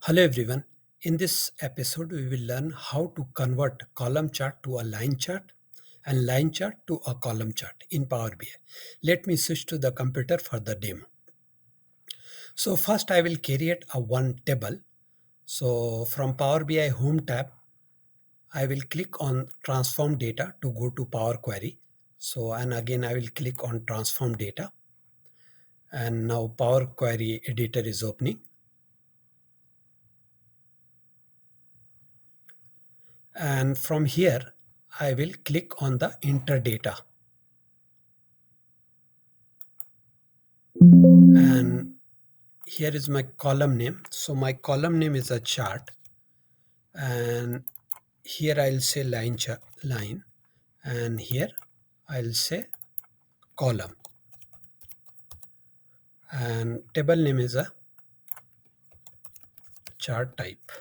Hello everyone. In this episode, we will learn how to convert column chart to a line chart and line chart to a column chart in Power BI. Let me switch to the computer for the demo. So first I will create a one table. So from Power BI Home tab, I will click on transform data to go to Power Query. So and again I will click on transform data, and now Power Query editor is opening. And from here I will click on the enter data, and here is my column name. So my column name is a chart, and here I'll say line, and here I'll say column, and table name is a chart type.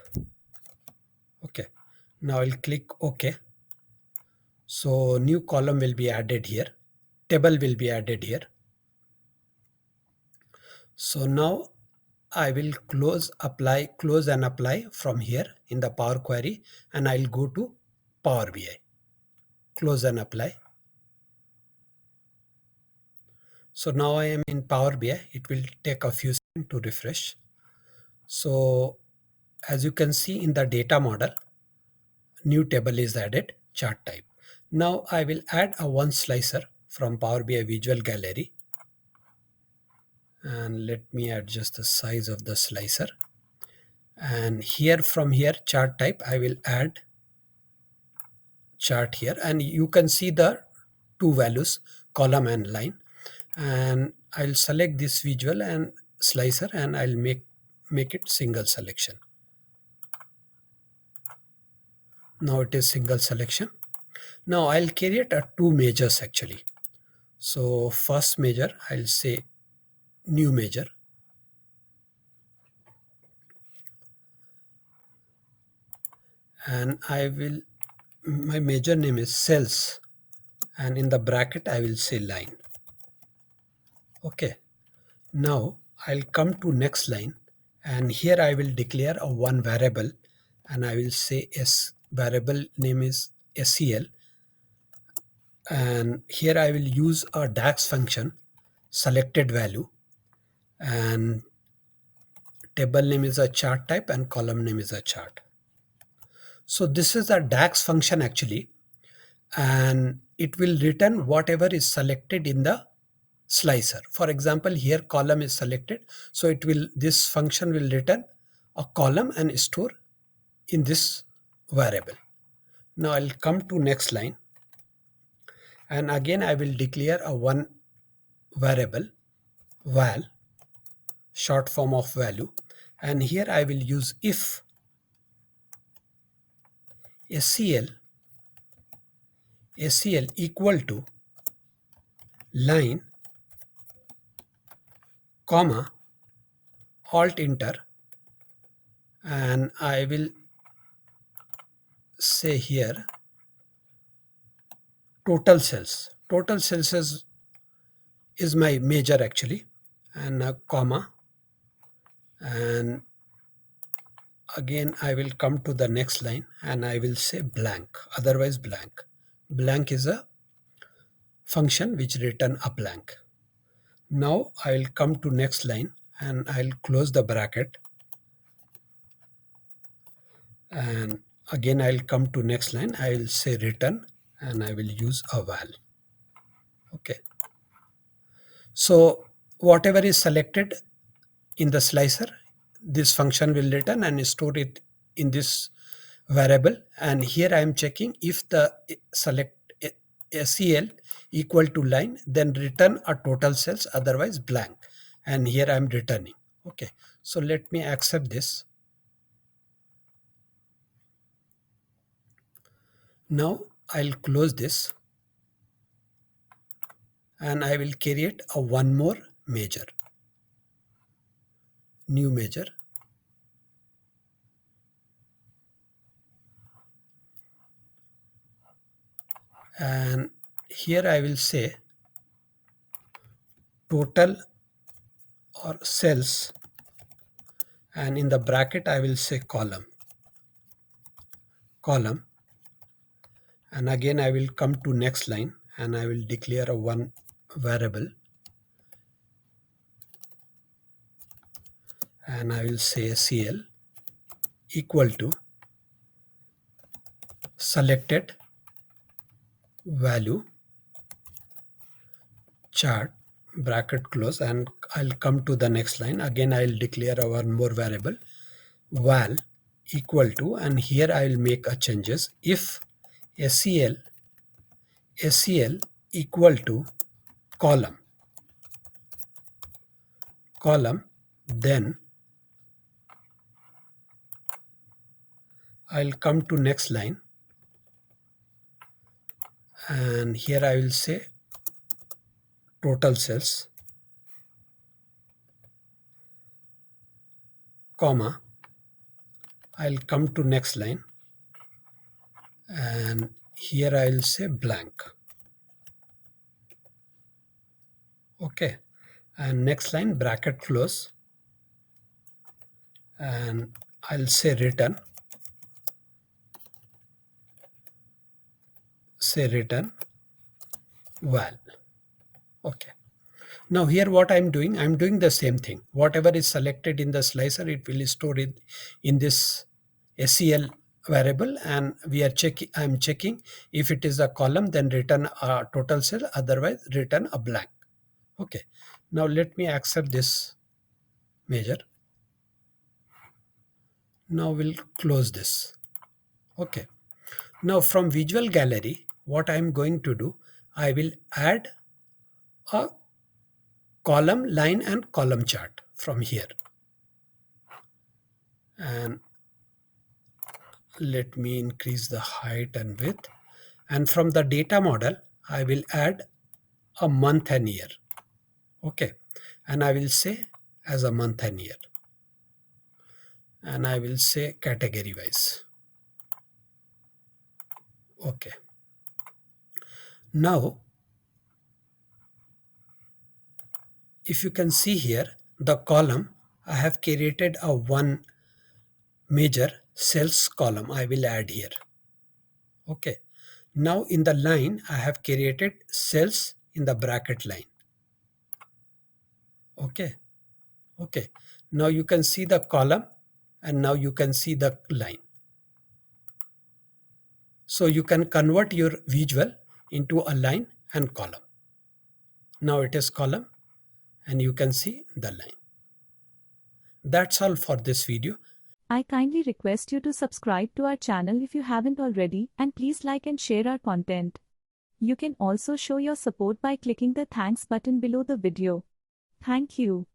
Okay, now I'll click OK. So new column will be added here, table will be added here. So now I will close and apply from here in the Power Query, and I'll go to Power BI, close and apply. So now I am in Power BI. It will take a few seconds to refresh. So as you can see in the data model, new table is added, chart type. Now I will add a one slicer from Power BI Visual Gallery, and let me adjust the size of the slicer. And here from here chart type, I will add chart here, and you can see the two values, column and line. And I'll select this visual and slicer, and I'll make it single selection. Now it is single selection. Now I'll create a two measures actually. So first measure, I'll say new measure, and my measure name is cells, and in the bracket I will say line. Okay, now I'll come to next line, and here I will declare a one variable, and I will say variable name is SEL, and here I will use a DAX function, selected value, and table name is a chart type, and column name is a chart. So this is a DAX function actually, and it will return whatever is selected in the slicer. For example, here column is selected, so this function will return a column and store in this variable. Now I'll come to next line, and again I will declare a one variable, val, short form of value, and here I will use if SEL equal to line, comma, alt enter, and I will say here total cells. Total cells is my measure actually, and a comma, and again I will come to the next line, and I will say blank, otherwise blank. Blank is a function which return a blank. Now I will come to next line, and I'll close the bracket, and again I'll come to next line, I will say return, and I will use a val. Okay, so whatever is selected in the slicer, this function will return and store it in this variable. And here I am checking if the select SEL equal to line, then return a total cells, otherwise blank, and here I am returning. Okay, so let me accept this. Now I'll close this, and I will create a one more measure, new measure, and here I will say total or cells, and in the bracket I will say column, and again I will come to next line and I will declare a one variable, and I will say SEL equal to selected value chart bracket close, and I'll come to the next line. Again I'll declare a one more variable val equal to, and here I'll make a changes. If SEL equal to column, then I'll come to next line, and here I will say total sales, comma, I'll come to next line, and here I'll say blank. Okay, and next line bracket close, and I'll say return val. Okay, now here what I'm doing the same thing. Whatever is selected in the slicer, it will store it in this SEL variable, and I'm checking if it is a column, then return a total cell, otherwise return a blank. Okay, now let me accept this measure. Now we'll close this. Okay, now from visual gallery, what I'm going to do, I will add a column, line and column chart from here, and let me increase the height and width, and from the data model I will add a month and year. Okay, and I will say as a month and year, and I will say category wise. Okay, now if you can see here, the column I have created a one major sales column I will add here. Okay, now in the line I have created sales in the bracket line. Okay, now you can see the column, and now you can see the line. So you can convert your visual into a line and column. Now it is column, and you can see the line. That's all for this video. I kindly request you to subscribe to our channel if you haven't already, and please like and share our content. You can also show your support by clicking the thanks button below the video. Thank you.